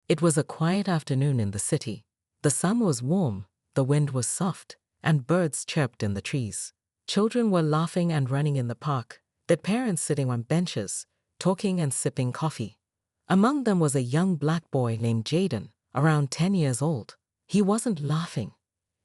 It was a quiet afternoon in the city. The sun was warm, the wind was soft, and birds chirped in the trees. Children were laughing and running in the park, their parents sitting on benches, talking and sipping coffee. Among them was a young black boy named Jaden, around 10 years old. He wasn't laughing.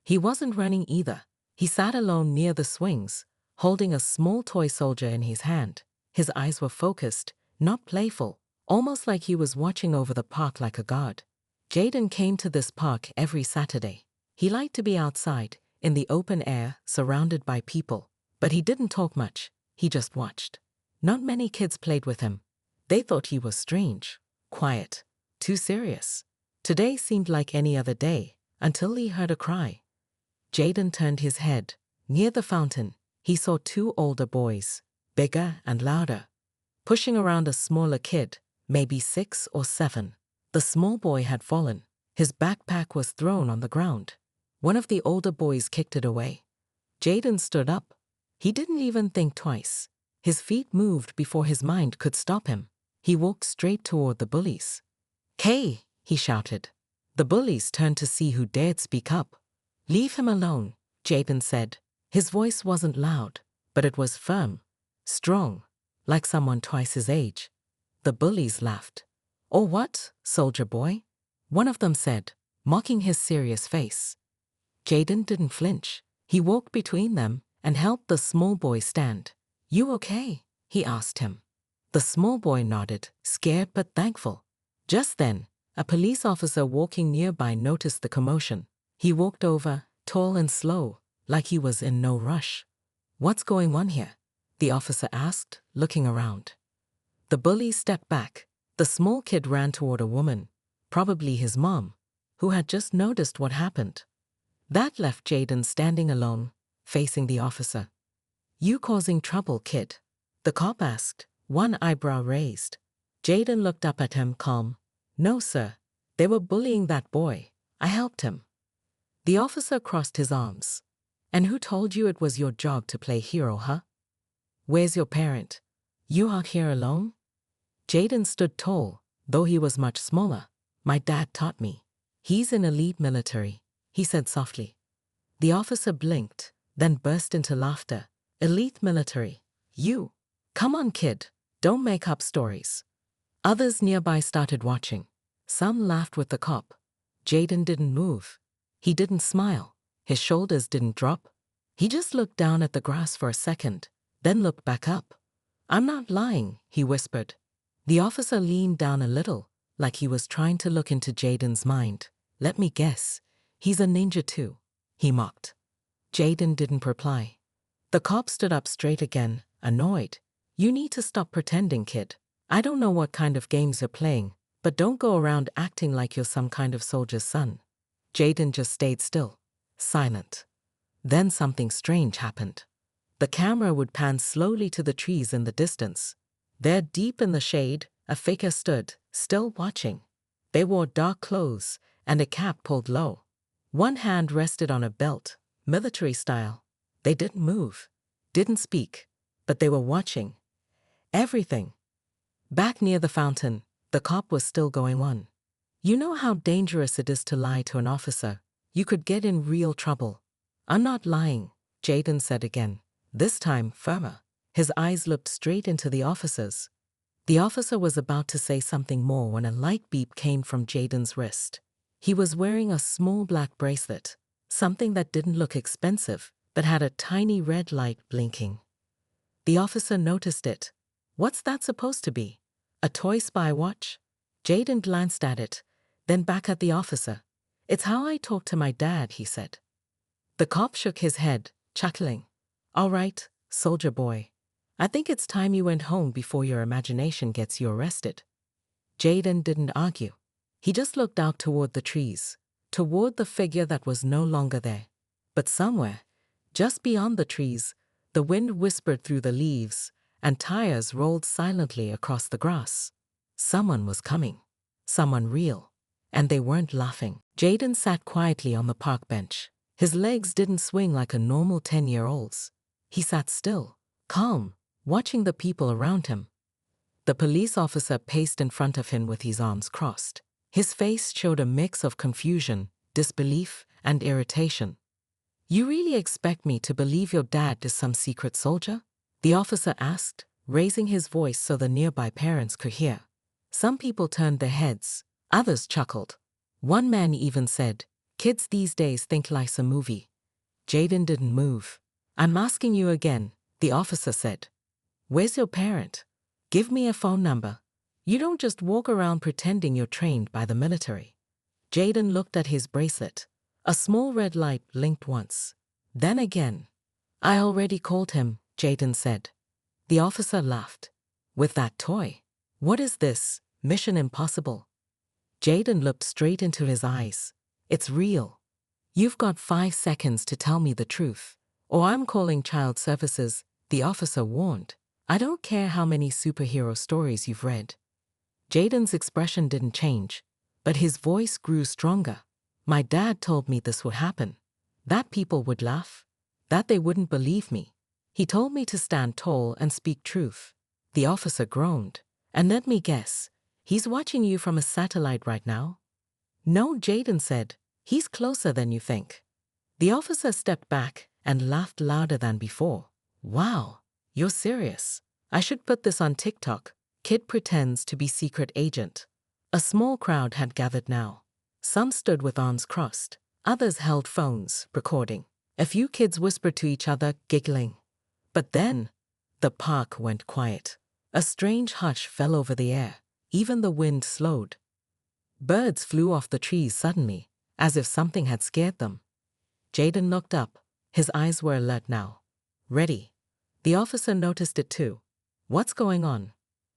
He wasn't running either. He sat alone near the swings, holding a small toy soldier in his hand. His eyes were focused, not playful, almost like he was watching over the park like a guard. Jaden came to this park every Saturday. He liked to be outside, in the open air, surrounded by people. But he didn't talk much. He just watched. Not many kids played with him. They thought he was strange, quiet, too serious. Today seemed like any other day, until he heard a cry. Jaden turned his head. Near the fountain, he saw two older boys, bigger and louder, pushing around a smaller kid, maybe 6 or 7. The small boy had fallen. His backpack was thrown on the ground. One of the older boys kicked it away. Jaden stood up. He didn't even think twice. His feet moved before his mind could stop him. He walked straight toward the bullies. "Hey!" he shouted. The bullies turned to see who dared speak up. "Leave him alone," Jaden said. His voice wasn't loud, but it was firm, strong, like someone twice his age. The bullies laughed. "Oh, what, soldier boy?" one of them said, mocking his serious face. Jaden didn't flinch. He walked between them and helped the small boy stand. "You okay?" he asked him. The small boy nodded, scared but thankful. Just then, a police officer walking nearby noticed the commotion. He walked over, tall and slow, like he was in no rush. "What's going on here?" the officer asked, looking around. The bully stepped back. The small kid ran toward a woman, probably his mom, who had just noticed what happened. That left Jaden standing alone, facing the officer. "You causing trouble, kid?" the cop asked, one eyebrow raised. Jaden looked up at him, calm. "No, sir. They were bullying that boy. I helped him." The officer crossed his arms. "And who told you it was your job to play hero, huh? Where's your parent? You out here alone?" Jaden stood tall, though he was much smaller. "My dad taught me. He's in elite military," he said softly. The officer blinked, then burst into laughter. "Elite military? You? Come on, kid. Don't make up stories." Others nearby started watching. Some laughed with the cop. Jaden didn't move. He didn't smile. His shoulders didn't drop. He just looked down at the grass for a second, then looked back up. "I'm not lying," he whispered. The officer leaned down a little, like he was trying to look into Jaden's mind. "Let me guess. He's a ninja too," he mocked. Jaden didn't reply. The cop stood up straight again, annoyed. "You need to stop pretending, kid. I don't know what kind of games you're playing, but don't go around acting like you're some kind of soldier's son." Jaden just stayed still, silent. Then something strange happened. The camera would pan slowly to the trees in the distance. There, deep in the shade, a figure stood, still watching. They wore dark clothes and a cap pulled low. One hand rested on a belt, military style. They didn't move, didn't speak, but they were watching. Everything. Back near the fountain, the cop was still going on. "You know how dangerous it is to lie to an officer. You could get in real trouble." "I'm not lying," Jaden said again, this time firmer. His eyes looked straight into the officer's. The officer was about to say something more when a light beep came from Jaden's wrist. He was wearing a small black bracelet, something that didn't look expensive, but had a tiny red light blinking. The officer noticed it. "What's that supposed to be? A toy spy watch?" Jaden glanced at it, then back at the officer. "It's how I talk to my dad," he said. The cop shook his head, chuckling. "All right, soldier boy. I think it's time you went home before your imagination gets you arrested." Jaden didn't argue. He just looked out toward the trees, toward the figure that was no longer there. But somewhere, just beyond the trees, the wind whispered through the leaves, and tires rolled silently across the grass. Someone was coming. Someone real. And they weren't laughing. Jaden sat quietly on the park bench. His legs didn't swing like a normal 10-year-old's. He sat still, calm, watching the people around him. The police officer paced in front of him with his arms crossed. His face showed a mix of confusion, disbelief, and irritation. "You really expect me to believe your dad is some secret soldier?" the officer asked, raising his voice so the nearby parents could hear. Some people turned their heads, others chuckled. One man even said, "Kids these days think life's a movie." Jaden didn't move. "I'm asking you again," the officer said. "Where's your parent? Give me a phone number. You don't just walk around pretending you're trained by the military." Jaden looked at his bracelet. A small red light blinked once. Then again. "I already called him," Jaden said. The officer laughed. "With that toy? What is this, Mission Impossible?" Jaden looked straight into his eyes. "It's real. You've got 5 seconds to tell me the truth, or I'm calling child services," the officer warned. "I don't care how many superhero stories you've read." Jaden's expression didn't change, but his voice grew stronger. "My dad told me this would happen. That people would laugh. That they wouldn't believe me. He told me to stand tall and speak truth." The officer groaned. "And let me guess, he's watching you from a satellite right now?" "No," Jaden said. "He's closer than you think." The officer stepped back and laughed louder than before. "Wow, you're serious. I should put this on TikTok. Kid pretends to be secret agent." A small crowd had gathered now. Some stood with arms crossed. Others held phones, recording. A few kids whispered to each other, giggling. But then, the park went quiet. A strange hush fell over the air. Even the wind slowed. Birds flew off the trees suddenly, as if something had scared them. Jaden looked up. His eyes were alert now. "Ready." The officer noticed it too. "What's going on?"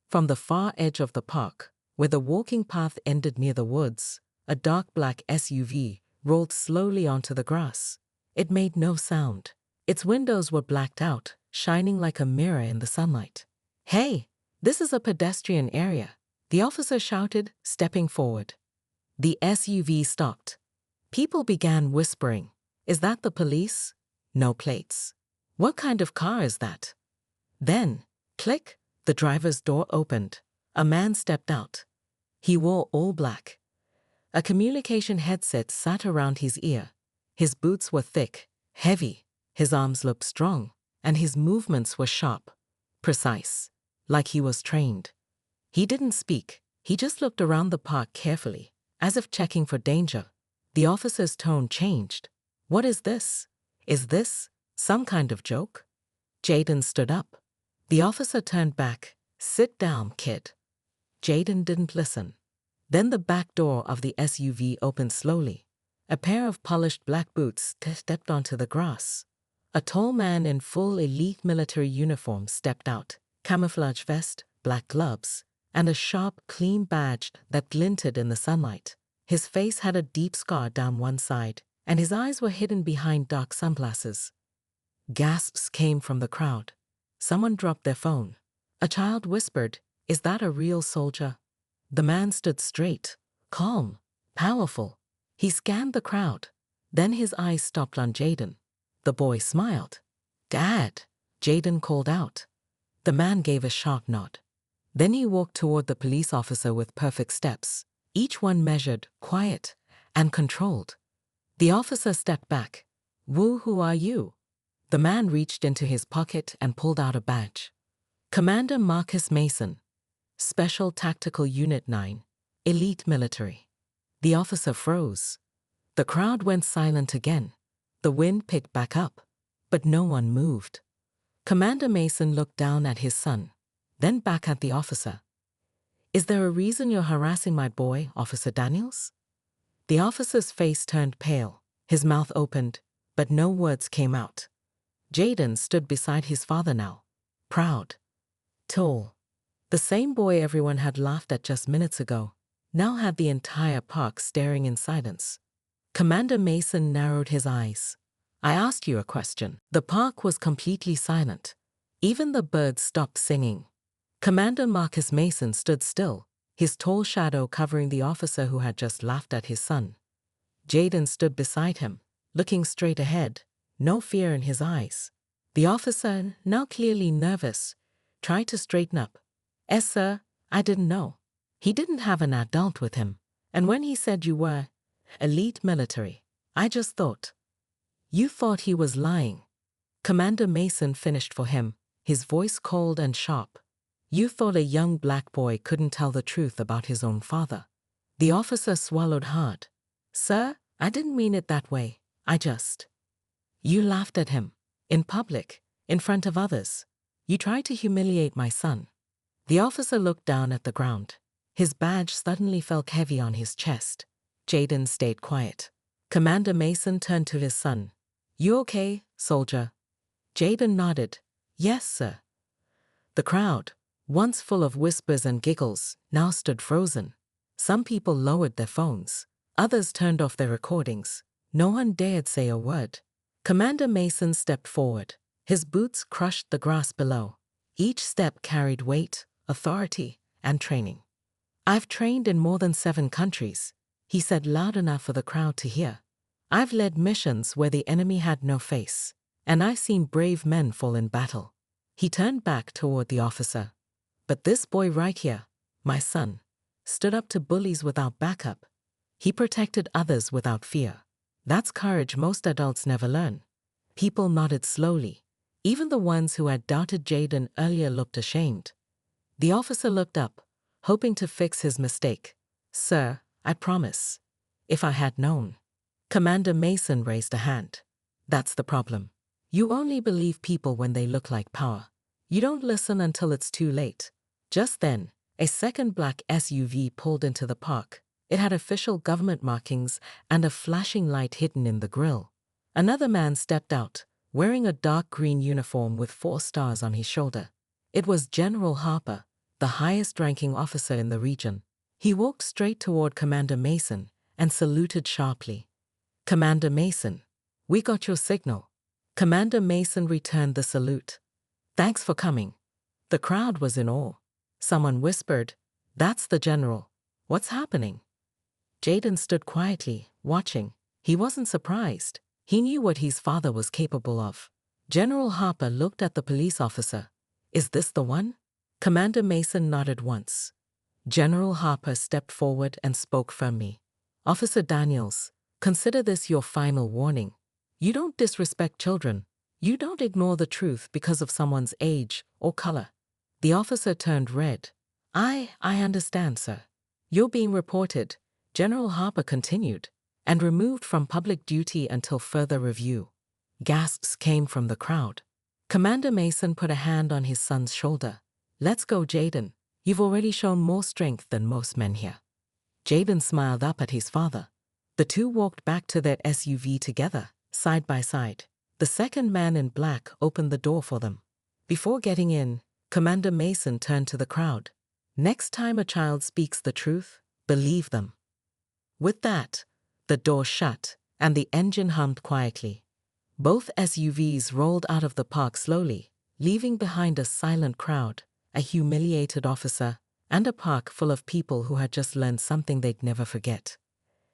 From the far edge of the park, where the walking path ended near the woods, a dark black SUV rolled slowly onto the grass. It made no sound. Its windows were blacked out, shining like a mirror in the sunlight. "Hey, this is a pedestrian area," the officer shouted, stepping forward. The SUV stopped. People began whispering. "Is that the police?" "No plates." "What kind of car is that?" Then, click, the driver's door opened. A man stepped out. He wore all black. A communication headset sat around his ear. His boots were thick, heavy. His arms looked strong, and his movements were sharp, precise, like he was trained. He didn't speak. He just looked around the park carefully, as if checking for danger. The officer's tone changed. "What is this? Is this some kind of joke?" Jaden stood up. The officer turned back. "Sit down, kid." Jaden didn't listen. Then the back door of the SUV opened slowly. A pair of polished black boots stepped onto the grass. A tall man in full elite military uniform stepped out, camouflage vest, black gloves, and a sharp, clean badge that glinted in the sunlight. His face had a deep scar down one side, and his eyes were hidden behind dark sunglasses. Gasps came from the crowd. Someone dropped their phone. A child whispered, "Is that a real soldier?" The man stood straight, calm, powerful. He scanned the crowd. Then his eyes stopped on Jaden. The boy smiled. "Dad," Jaden called out. The man gave a sharp nod. Then he walked toward the police officer with perfect steps, each one measured, quiet, and controlled. The officer stepped back. Who are you?" The man reached into his pocket and pulled out a badge. "Commander Marcus Mason, Special Tactical Unit 9, Elite Military." The officer froze. The crowd went silent again. The wind picked back up, but no one moved. Commander Mason looked down at his son, then back at the officer. "Is there a reason you're harassing my boy, Officer Daniels?" The officer's face turned pale. His mouth opened, but no words came out. Jaden stood beside his father now, proud, tall. The same boy everyone had laughed at just minutes ago now had the entire park staring in silence. Commander Mason narrowed his eyes. "I asked you a question." The park was completely silent. Even the birds stopped singing. Commander Marcus Mason stood still, his tall shadow covering the officer who had just laughed at his son. Jaden stood beside him, looking straight ahead, no fear in his eyes. The officer, now clearly nervous, tried to straighten up. "Sir, I didn't know." He didn't have an adult with him, And when he said you were elite military, I just thought. You thought he was lying. Commander Mason finished for him, his voice cold and sharp. You thought a young black boy couldn't tell the truth about his own father. The officer swallowed hard. Sir, I didn't mean it that way. I just. You laughed at him. In public, in front of others. You tried to humiliate my son. The officer looked down at the ground. His badge suddenly felt heavy on his chest. Jaden stayed quiet. Commander Mason turned to his son. You okay, soldier? Jaden nodded. Yes, sir. The crowd, once full of whispers and giggles, now stood frozen. Some people lowered their phones. Others turned off their recordings. No one dared say a word. Commander Mason stepped forward. His boots crushed the grass below. Each step carried weight, authority, and training. I've trained in more than 7 countries, he said loud enough for the crowd to hear. I've led missions where the enemy had no face, and I've seen brave men fall in battle. He turned back toward the officer. But this boy right here, my son, stood up to bullies without backup. He protected others without fear. That's courage most adults never learn. People nodded slowly. Even the ones who had doubted Jaden earlier looked ashamed. The officer looked up, hoping to fix his mistake. Sir, I promise. If I had known. Commander Mason raised a hand. That's the problem. You only believe people when they look like power. You don't listen until it's too late. Just then, a second black SUV pulled into the park. It had official government markings and a flashing light hidden in the grille. Another man stepped out, wearing a dark green uniform with 4 stars on his shoulder. It was General Harper, the highest-ranking officer in the region. He walked straight toward Commander Mason and saluted sharply. Commander Mason, we got your signal. Commander Mason returned the salute. Thanks for coming. The crowd was in awe. Someone whispered, That's the general. What's happening? Jaden stood quietly, watching. He wasn't surprised. He knew what his father was capable of. General Harper looked at the police officer. Is this the one? Commander Mason nodded once. General Harper stepped forward and spoke firmly. Officer Daniels, consider this your final warning. You don't disrespect children. You don't ignore the truth because of someone's age or color. The officer turned red. I understand, sir. You're being reported, General Harper continued, and removed from public duty until further review. Gasps came from the crowd. Commander Mason put a hand on his son's shoulder. Let's go, Jaden. You've already shown more strength than most men here. Jaden smiled up at his father. The two walked back to their SUV together, side by side. The second man in black opened the door for them. Before getting in, Commander Mason turned to the crowd. Next time a child speaks the truth, believe them. With that, the door shut, and the engine hummed quietly. Both SUVs rolled out of the park slowly, leaving behind a silent crowd, a humiliated officer, and a park full of people who had just learned something they'd never forget.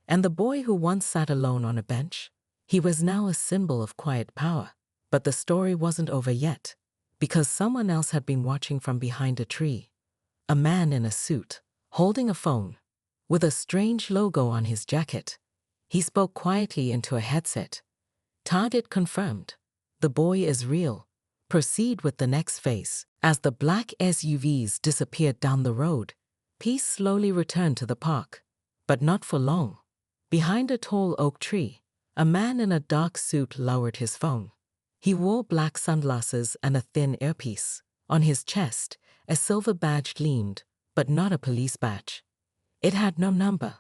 And the boy who once sat alone on a bench? He was now a symbol of quiet power. But the story wasn't over yet, because someone else had been watching from behind a tree. A man in a suit, holding a phone, with a strange logo on his jacket. He spoke quietly into a headset. Target confirmed. The boy is real. Proceed with the next phase. As the black SUVs disappeared down the road, peace slowly returned to the park. But not for long. Behind a tall oak tree, a man in a dark suit lowered his phone. He wore black sunglasses and a thin earpiece. On his chest, a silver badge gleamed, but not a police badge. It had no number,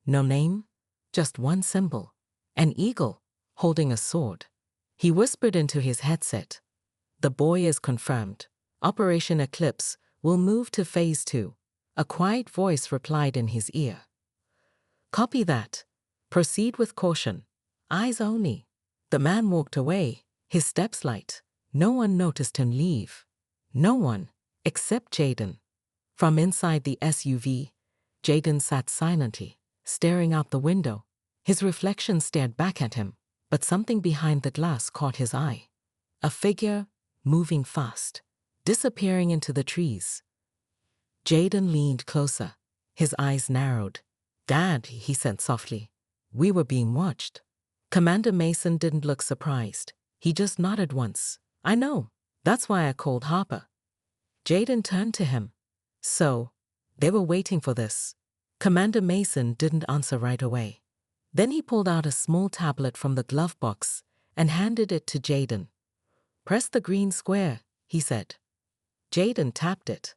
no name, just one symbol, an eagle holding a sword. He whispered into his headset. The boy is confirmed. Operation Eclipse will move to Phase 2. A quiet voice replied in his ear. Copy that. Proceed with caution. Eyes only. The man walked away, his steps light. No one noticed him leave. No one, except Jaden. From inside the SUV, Jaden sat silently, staring out the window. His reflection stared back at him, but something behind the glass caught his eye. A figure, moving fast, disappearing into the trees. Jaden leaned closer, his eyes narrowed. Dad, he said softly. We were being watched. Commander Mason didn't look surprised. He just nodded once. I know. That's why I called Harper. Jaden turned to him. So, they were waiting for this. Commander Mason didn't answer right away. Then he pulled out a small tablet from the glove box and handed it to Jaden. Press the green square, he said. Jaden tapped it.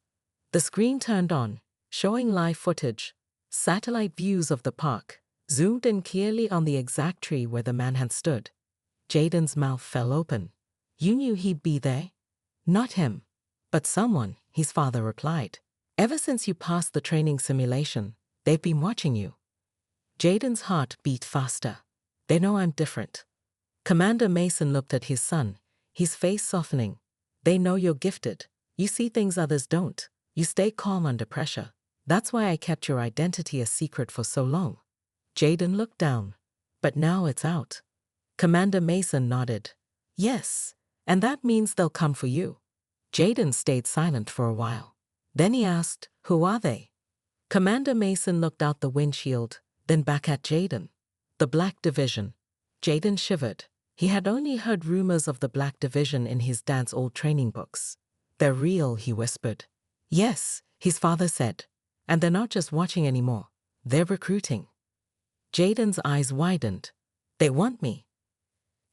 The screen turned on, showing live footage, satellite views of the park, zoomed in clearly on the exact tree where the man had stood. Jaden's mouth fell open. You knew he'd be there? Not him, but someone, his father replied. Ever since you passed the training simulation, they've been watching you. Jaden's heart beat faster. They know I'm different. Commander Mason looked at his son, his face softening. They know you're gifted. You see things others don't. You stay calm under pressure. That's why I kept your identity a secret for so long. Jaden looked down. But now it's out. Commander Mason nodded. Yes, and that means they'll come for you. Jaden stayed silent for a while. Then he asked, who are they? Commander Mason looked out the windshield, then back at Jaden. The Black Division. Jaden shivered. He had only heard rumors of the Black Division in his dad's old training books. They're real, he whispered. Yes, his father said. And they're not just watching anymore. They're recruiting. Jaden's eyes widened. They want me.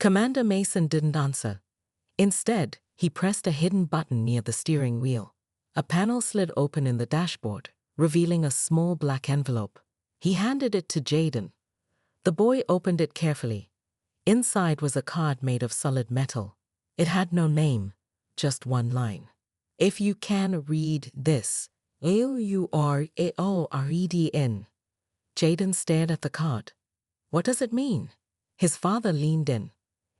Commander Mason didn't answer. Instead, he pressed a hidden button near the steering wheel. A panel slid open in the dashboard, revealing a small black envelope. He handed it to Jaden. The boy opened it carefully. Inside was a card made of solid metal. It had no name, just one line. If you can read this, Aurredn. Jaden stared at the card. What does it mean? His father leaned in.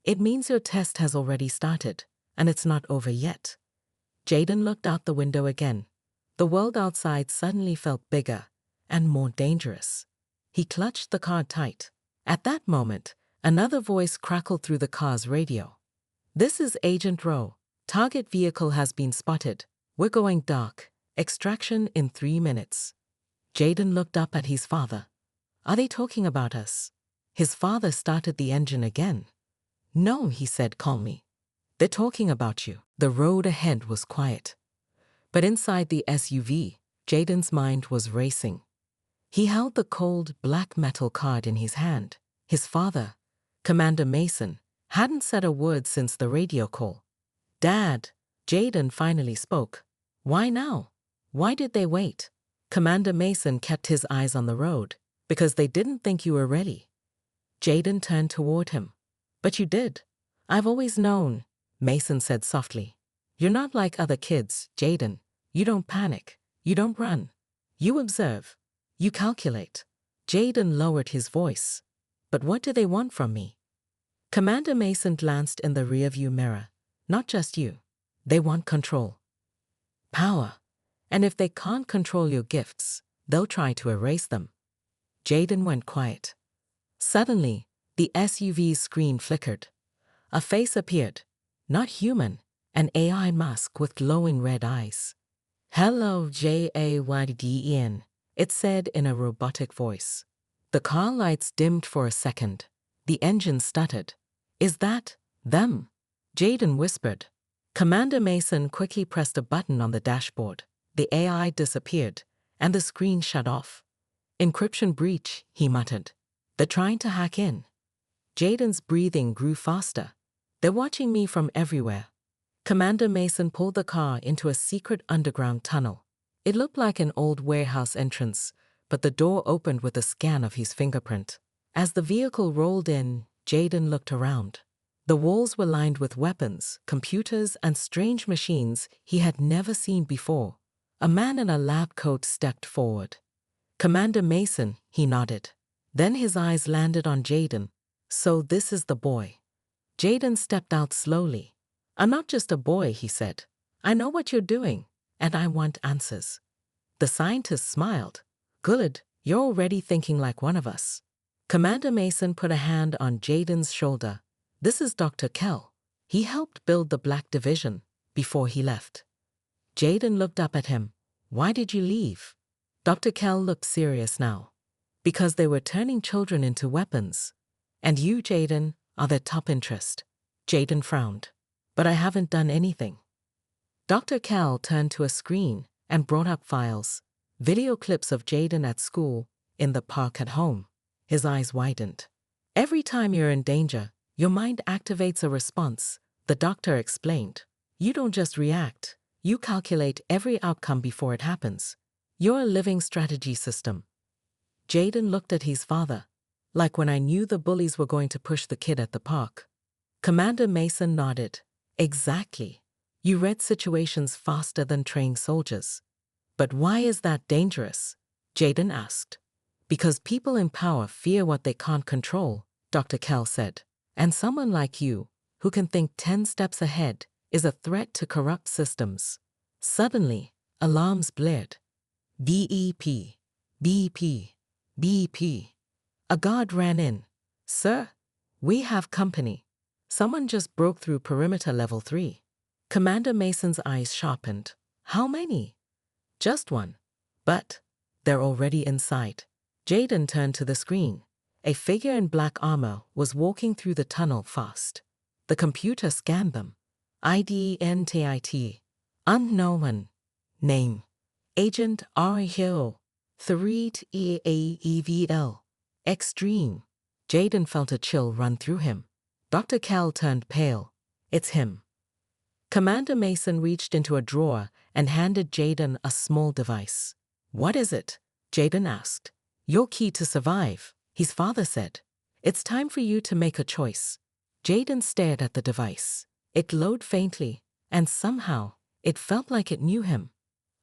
It means your test has already started, and it's not over yet. Jaden looked out the window again. The world outside suddenly felt bigger and more dangerous. He clutched the card tight. At that moment, another voice crackled through the car's radio. This is Agent Rowe. Target vehicle has been spotted. We're going dark. Extraction in 3 minutes. Jaden looked up at his father. Are they talking about us? His father started the engine again. No, he said calmly. They're talking about you. The road ahead was quiet. But inside the SUV, Jaden's mind was racing. He held the cold, black metal card in his hand. His father, Commander Mason, hadn't said a word since the radio call. Dad, Jaden finally spoke. Why now? Why did they wait? Commander Mason kept his eyes on the road, because they didn't think you were ready. Jaden turned toward him. But you did. I've always known, Mason said softly. You're not like other kids, Jaden. You don't panic. You don't run. You observe. You calculate. Jaden lowered his voice. But what do they want from me? Commander Mason glanced in the rearview mirror. Not just you. They want control. Power. And if they can't control your gifts, they'll try to erase them. Jaden went quiet. Suddenly, the SUV's screen flickered. A face appeared. Not human, an AI mask with glowing red eyes. Hello, Jaydn, it said in a robotic voice. The car lights dimmed for a second. The engine stuttered. Is that them? Jaden whispered. Commander Mason quickly pressed a button on the dashboard. The AI disappeared, and the screen shut off. Encryption breach, he muttered. They're trying to hack in. Jaden's breathing grew faster. They're watching me from everywhere. Commander Mason pulled the car into a secret underground tunnel. It looked like an old warehouse entrance, but the door opened with a scan of his fingerprint. As the vehicle rolled in, Jaden looked around. The walls were lined with weapons, computers, and strange machines he had never seen before. A man in a lab coat stepped forward. Commander Mason, he nodded. Then his eyes landed on Jaden. So this is the boy. Jaden stepped out slowly. I'm not just a boy, he said. I know what you're doing, and I want answers. The scientist smiled. Good, you're already thinking like one of us. Commander Mason put a hand on Jaden's shoulder. This is Dr. Kell. He helped build the Black Division before he left. Jaden looked up at him. Why did you leave? Dr. Kell looked serious now. Because they were turning children into weapons. And you, Jaden, are their top interest. Jaden frowned. But I haven't done anything. Dr. Cal turned to a screen and brought up files, video clips of Jaden at school, in the park at home. His eyes widened. Every time you're in danger, your mind activates a response, the doctor explained. You don't just react, you calculate every outcome before it happens. You're a living strategy system. Jaden looked at his father, like when I knew the bullies were going to push the kid at the park. Commander Mason nodded. Exactly. You read situations faster than trained soldiers. But why is that dangerous? Jaden asked. Because people in power fear what they can't control, Dr. Kell said. And someone like you, who can think 10 steps ahead, is a threat to corrupt systems. Suddenly, alarms blared. BEP, BEP, BEP. A guard ran in. Sir, we have company. Someone just broke through perimeter level 3. Commander Mason's eyes sharpened. How many? Just one. But they're already inside. Jaden turned to the screen. A figure in black armor was walking through the tunnel fast. The computer scanned them. IDENTIT. Unknown. Name. Agent R.Hill. 3EAEVL. Extreme. Jaden felt a chill run through him. Dr. Cal turned pale. It's him. Commander Mason reached into a drawer and handed Jaden a small device. What is it? Jaden asked. Your key to survive, his father said. It's time for you to make a choice. Jaden stared at the device. It glowed faintly, and somehow, it felt like it knew him.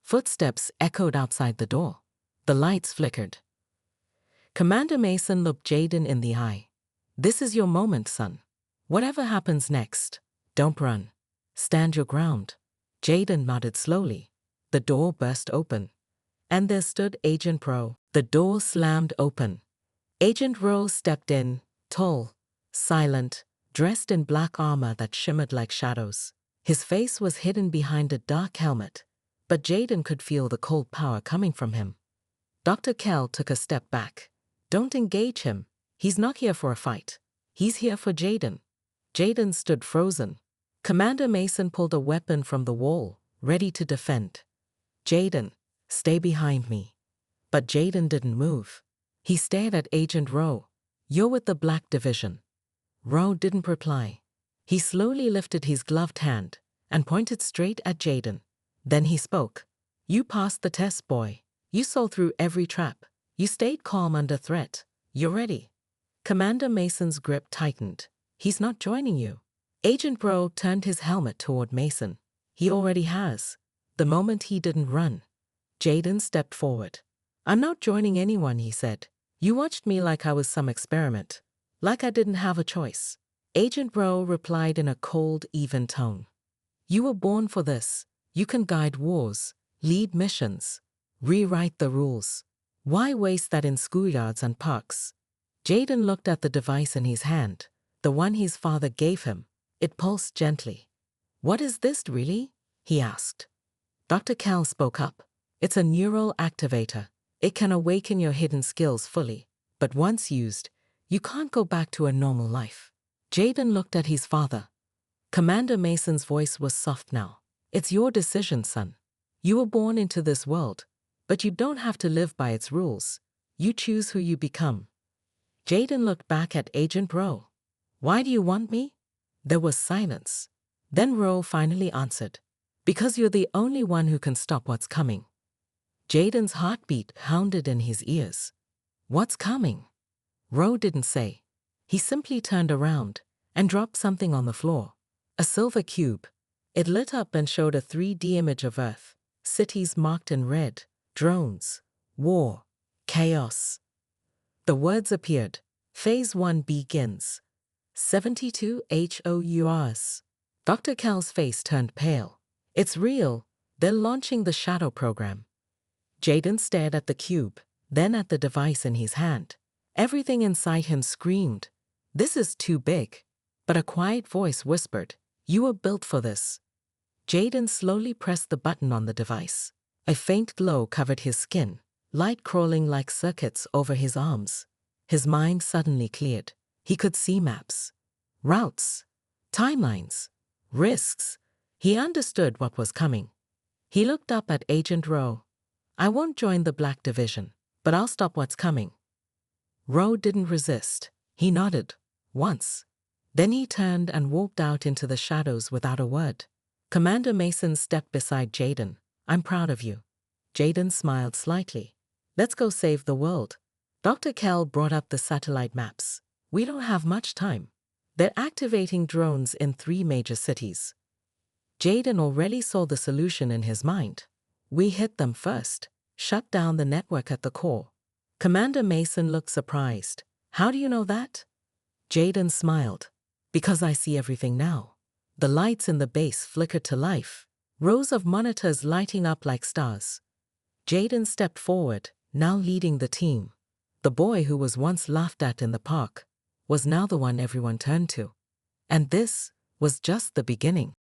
Footsteps echoed outside the door. The lights flickered. Commander Mason looked Jaden in the eye. This is your moment, son. Whatever happens next, don't run. Stand your ground. Jaden nodded slowly. The door burst open. And there stood Agent Rowe. The door slammed open. Agent Rowe stepped in, tall, silent, dressed in black armor that shimmered like shadows. His face was hidden behind a dark helmet, but Jaden could feel the cold power coming from him. Dr. Kell took a step back. Don't engage him. He's not here for a fight. He's here for Jaden. Jaden stood frozen. Commander Mason pulled a weapon from the wall, ready to defend. Jaden, stay behind me. But Jaden didn't move. He stared at Agent Rowe. You're with the Black Division. Rowe didn't reply. He slowly lifted his gloved hand and pointed straight at Jaden. Then he spoke. You passed the test, boy. You saw through every trap. You stayed calm under threat. You're ready. Commander Mason's grip tightened. He's not joining you. Agent Rowe turned his helmet toward Mason. He already has. The moment he didn't run. Jaden stepped forward. I'm not joining anyone, he said. You watched me like I was some experiment. Like I didn't have a choice. Agent Rowe replied in a cold, even tone. You were born for this. You can guide wars, lead missions, rewrite the rules. Why waste that in schoolyards and parks? Jaden looked at the device in his hand, the one his father gave him. It pulsed gently. What is this, really? He asked. Dr. Cal spoke up. It's a neural activator. It can awaken your hidden skills fully, but once used, you can't go back to a normal life. Jaden looked at his father. Commander Mason's voice was soft now. It's your decision, son. You were born into this world, but you don't have to live by its rules. You choose who you become. Jaden looked back at Agent Rowe. Why do you want me? There was silence. Then Rowe finally answered. Because you're the only one who can stop what's coming. Jaden's heartbeat pounded in his ears. What's coming? Rowe didn't say. He simply turned around and dropped something on the floor. A silver cube. It lit up and showed a 3D image of Earth. Cities marked in red. Drones. War. Chaos. The words appeared. Phase 1 begins. 72 HOURs. Dr. Cal's face turned pale. It's real. They're launching the shadow program. Jaden stared at the cube, then at the device in his hand. Everything inside him screamed. This is too big. But a quiet voice whispered, you were built for this. Jaden slowly pressed the button on the device. A faint glow covered his skin. light crawling like circuits over his arms. His mind suddenly cleared. He could see maps, routes, timelines, risks. He understood what was coming. He looked up at Agent Rowe. "I won't join the Black Division, but I'll stop what's coming." Rowe didn't resist. He nodded, once. Then he turned and walked out into the shadows without a word. Commander Mason stepped beside Jaden. "I'm proud of you." Jaden smiled slightly. "Let's go save the world." Dr. Kell brought up the satellite maps. "We don't have much time. They're activating drones in 3 major cities." Jaden already saw the solution in his mind. "We hit them first. Shut down the network at the core." Commander Mason looked surprised. "How do you know that?" Jaden smiled. "Because I see everything now." The lights in the base flickered to life, rows of monitors lighting up like stars. Jaden stepped forward, now leading the team. The boy who was once laughed at in the park was now the one everyone turned to. And this was just the beginning.